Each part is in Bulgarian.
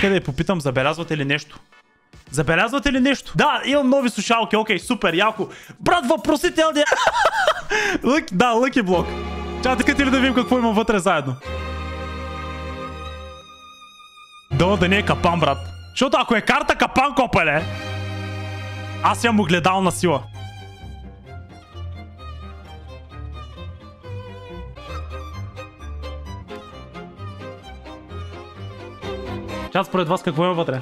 Нека да я попитам, забелязвате ли нещо? Забелязвате ли нещо? Да, имам нови слушалки, окей, супер, яко. Брат, въпросителния... Да, лъки блок. Чакайте ли да видим какво има вътре заедно? Да не е капан, брат. Защото ако е карта капан, копеле, аз имам огледална сила. Чат, според вас какво има вътре?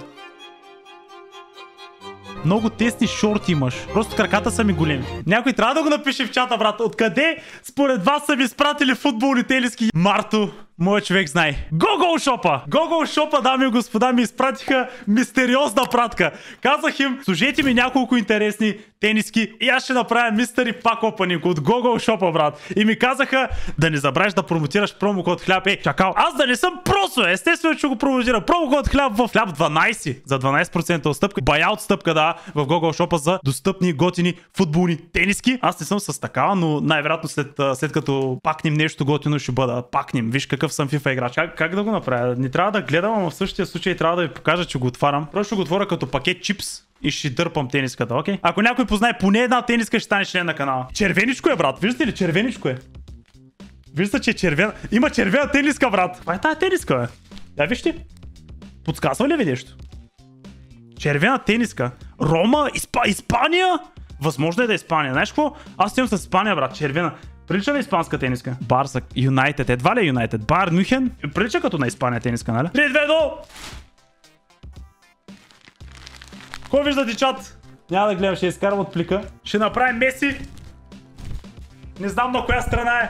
Много тесни шорти имаш. Просто краката са ми големи. Някой трябва да го напише в чата, брат. Откъде според вас са ви изпратили футболни телески? Марто, моят човек знае. Google Shop-а! Google Shop-а, дами и господа, ми изпратиха мистериозна пратка. Казах им, служете ми няколко интересни тениски и аз ще направя мистери пак опанинг от Google Shop-а, брат. И ми казаха да не забравиш да промотираш промокод хляб. Чакал, аз да не съм просто, естествено, че го промотира. Промокод хляб в хляб 12 за 12% отстъпка. Buyout стъпка, да, в Google Shop-а за достъпни, готини футболни тениски. Аз не съм с такава, но най-вероятно след като пакнем нещо готино ще бъда. Пакнем. Виж какъв съм FIFA играч. Как да го направя? Не трябва да гледам, ама в същия случай трябва да ви покажа, че го отварям. Просто ще го отворя като пакет чипс и ще дърпам тениската, окей? Ако някой познае поне една тениска, ще стане член на канала. Червеничко е, брат. Виждате ли? Червеничко е. Виждате, че е червена. Има червена тениска, брат. Това е тази тениска, бе. Да, вижте. Подсказва ли ви нещо? Червена тениска. Рома, Испания? Възможно е да е Испания. Знаеш какво? Аз имам с Испания, брат. Червена. Прилича на испанска тениска. Барса, Юнайтед. Едва ли е Юнайтед? Байер Мюнхен? Прилича като на Испания тениска, нали? 3-2-0! Кой виждате, чат? Няма да гледам, ще изкарам от плика. Ще направим Меси. Не знам на коя страна е.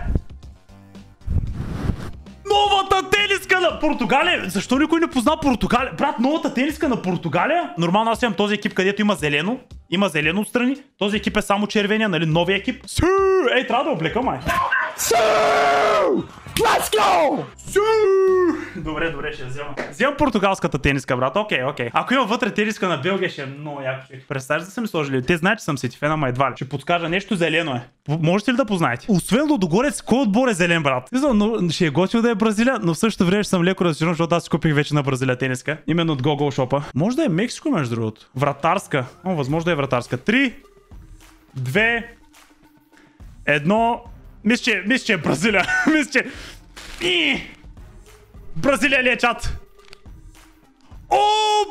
Новата тениска на Португалия! Защо никой не позна Португалия? Брат, новата тениска на Португалия? Нормално аз имам този екип, където има зелено. Има зелено отстрани. Този екип е само червения, нали? Новия екип. Су! Ей, трябва да облека, май. Су! Let's go! Су! Добре, ще я взема. Вземам португалската тениска, брат. Окей. Ако има вътре тениска на Белгия, ще е много яко. Представяш да са ми сложили? Те знаят, че съм сетифен, ама едва ли. Ще подскажа нещо зелено е. Можете ли да познаете? Освен Лудогорец, кой отбор е зелен, брат? Но ще е готино да е Бразилия, но в същото време ще съм леко разочарован, защото аз купих вече на Бразилия тениска. Именно от Google Shop-а. Може да е Мексико, между другото. Вратарска. Възможно да е вратарска. 3, 2, 1. Мисля, че е Бразилия. Бразилия ли е, чат? О,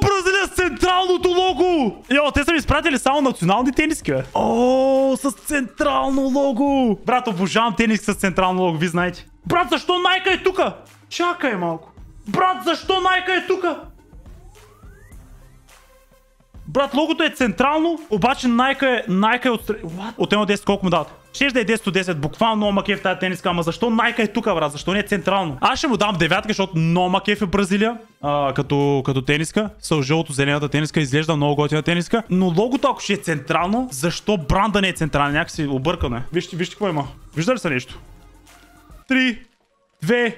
Бразилия с централното лого! Йо, те са ми изпратили само национални тениски, бе. О, с централно лого! Брат, обожавам тениски с централно лого, ви знаете. Брат, защо Найка е тука? Чакай малко. Брат, защо Найка е тука? Брат, логото е централно, обаче Найка е отстрани. От 1 до 10 колко му дават? Ще да е 10 от 10, буквално много макев тази тениска, ама защо Найка е тук, брат? Защо не е централно? Аз ще му дам 9, защото много макев е Бразилия, като тениска. С жълто зелената тениска изглежда много готина тениска. Но логото, ако ще е централно, защо бранда не е централен? Някакси объркано е. Вижте какво има. Вижда ли са нещо? 3, 2,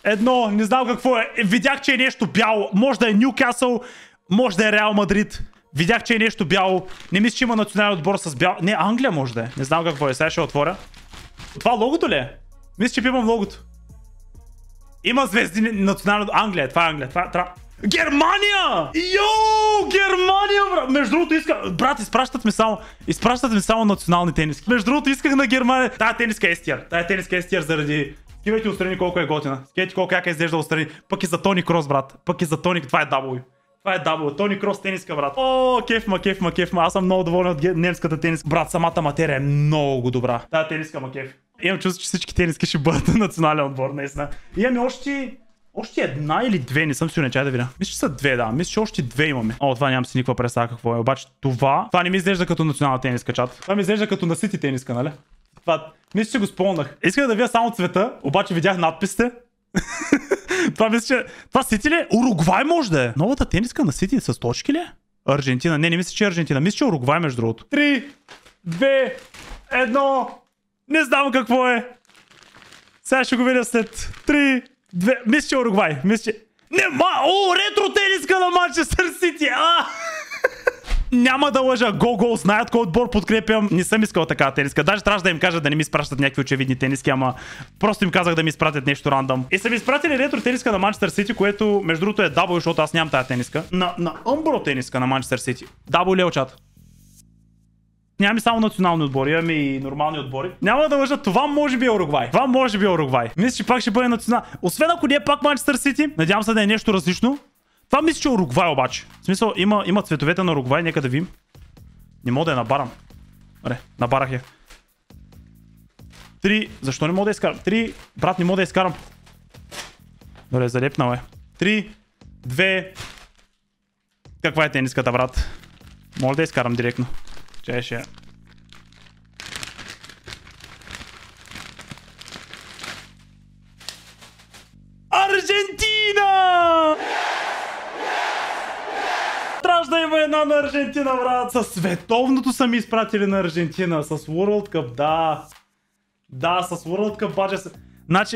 1, не знам какво е. Видях, че е нещо бяло. Може да е Нюкасъл, може да е Реал Мадрид. Видях, че е нещо бяло. Не мисля, че има национален отбор с бяло. Не, Англия може да е. Не знам какво е. Сега ще отворя. Това логото ли е? Мисля, че пипам логото. Има звезди национален... Англия. Това е Англия. Германия! Йоу! Германия, брат! Между другото искам... Брат, изпращат ми само национални тениски. Между другото исках на Германия. Тая тениска е стиер. Заради... Скивайте отстрани колко е готина. Скивайте колко яка изглежда отстрани. Пък и за Тони Крос, брат. Това е W. Това е W. Тони Крос тениска, брат. О, кеф ма. Аз съм много доволен от немската тениска. Брат, самата материя е много добра. Тая тениска ма кеф. Имам чувство, че всички тениски ще бъдат на национален отбор, наистина. Имаме още една или две, не съм сигурен, чай да видя. Мисля, че са две, да. Мисля, че още две имаме. О, това нямам си никаква представа какво е. Обаче това не ми изглежда като национална тениска, чат. Това ми изглежда като на Сити тениска, нали? Мисля, че го спомнах. Исках да видя само цвета, обаче видях надписите. Това Сити ли? Уругвай може да е. Новата тениска на Сити с точки ли? Аржентина. Не мисля, че е Аржентина. Мисля, че е Уругвай, между другото. 3, 2, 1. Не знам какво е. Сега ще го видя след 3, 2. Мисля, че е Уругвай. няма да лъжа. Go, знаят кой отбор подкрепям. Не съм искал такава тениска. Даже трябваше да им кажа да не ми изпращат някакви очевидни тениски, ама просто им казах да ми изпратят нещо рандъм. И са ми изпратили ретро тениска на Манчестър Сити, което между другото е дабл, защото аз нямам тази тениска. На Umbro тениска на Манчестър Сити. Дабл ли чат? Нямаме само национални отбори, имаме и нормални отбори. Няма да лъжа, това може би е Уругвай. Това може би е Уругвай. Мисля, че пак ще бъде национал. Освен ако не е пак Манчестър Сити, надявам се да е нещо различно. Това мисля, че е Уругвай обаче. В смисъл, има цветовете на Уругвай, нека да видим. Не мога да я набарам. Аре, набарах я. 3, защо не мога да я изкарам? 3, брат, не мога да я изкарам. Добре, залепнал е. 3, 2... Каква е тениската, брат? Мога да я изкарам директно. Ще. Аржентина! Трябваше да има една на Аржентина, брат. Със световното са ми изпратили на Аржентина. С World Cup, да. Да, с World Cup бача.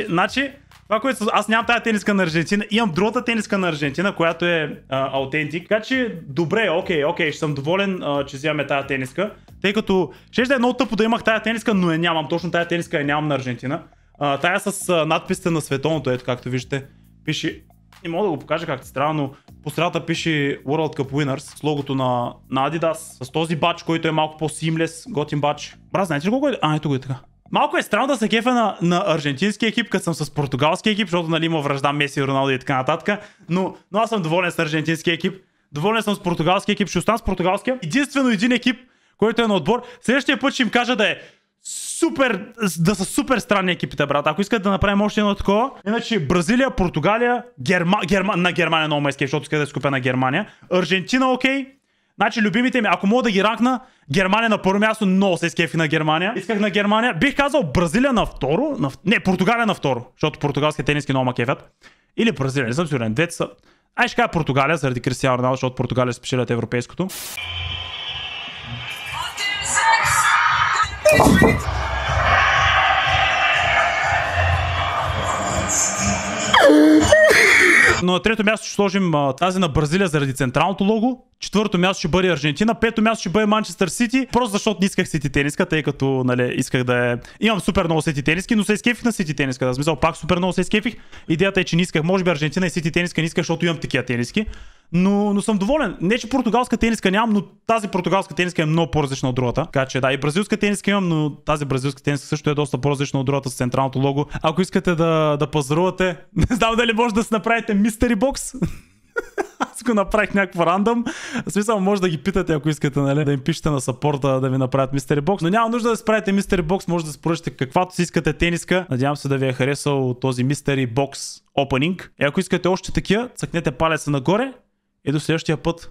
Значи, това, което аз нямам тази тениска на Аржентина, имам другата тениска на Аржентина, която е аутентик. Така че, добре, окей, ще съм доволен, че взимаме тази тениска. Тъй като ще е много тъпо да имах тази тениска, но я нямам. Точно тази тениска я нямам на Аржентина. Тая с надписите на световното, ето както виждате. Пише, не мога да го покажа как ти трябва, но по средата пише World Cup Winners с логото на Adidas. С този бадж, който е малко по-симлес, готин бадж. Брат, знаете ли колко е? Ето го е така. Малко е странно да се кефа на аржентински екип, като съм с португалски екип, защото нали има вражда Меси, Роналдо и така нататък. Но аз съм доволен с аржентински екип. Доволен съм с португалски екип, ще остана с португалския. Единствено един екип, който е на отбор. Следващия път ще им кажа да е супер, да са супер странни екипите, брат. Ако искат да направим още едно такова, иначе Бразилия, Португалия, на Германия много ме изкеф, защото иска да скупя на Германия. Аржентина, окей. Значи любимите ми, ако мога да ги ранкна, Германия на първо място, много се изкефи на Германия. Исках на Германия. Бих казал Бразилия на второ. Не, Португалия на второ, защото португалски тениски много ма кефят. Или Бразилия, не съм сигурен. Двете са. Ще кажа Португалия, заради Кристиано Роналдо, защото Португалия спечелят европейското. Но на трето място ще сложим тази на Бразилия заради централното лого. Четвърто място ще бъде Аржентина. Пето място ще бъде Манчестър Сити. Просто защото не исках Сити тениска, тъй като нали, исках да е... Имам супер много Сити тениски, но се изкефих на Сити тениска. Да, смисъл, пак супер много се изкефих. Идеята е, че не исках. Може би Аржентина и Сити тениска не исках, защото имам такива тениски. Но съм доволен. Не, че португалска тениска нямам, но тази португалска тениска е много по-различна от другата. Така че да, и бразилска тениска имам, но тази бразилска тениска също е доста по-различна от другата с централното лого. Ако искате да пазарувате, не знам дали може да си направите мистери бокс. Аз го направих някакво рандъм. В смисъл, може да ги питате, ако искате, нали, да им пишете на сапорта да ви направят мистери бокс. Но няма нужда да си правите мистери бокс, може да си поръчате каквато си искате тениска. Надявам се да ви е харесал този мистери бокс опенинг. И ако искате още такива, цъкнете палеца нагоре и до следващия път.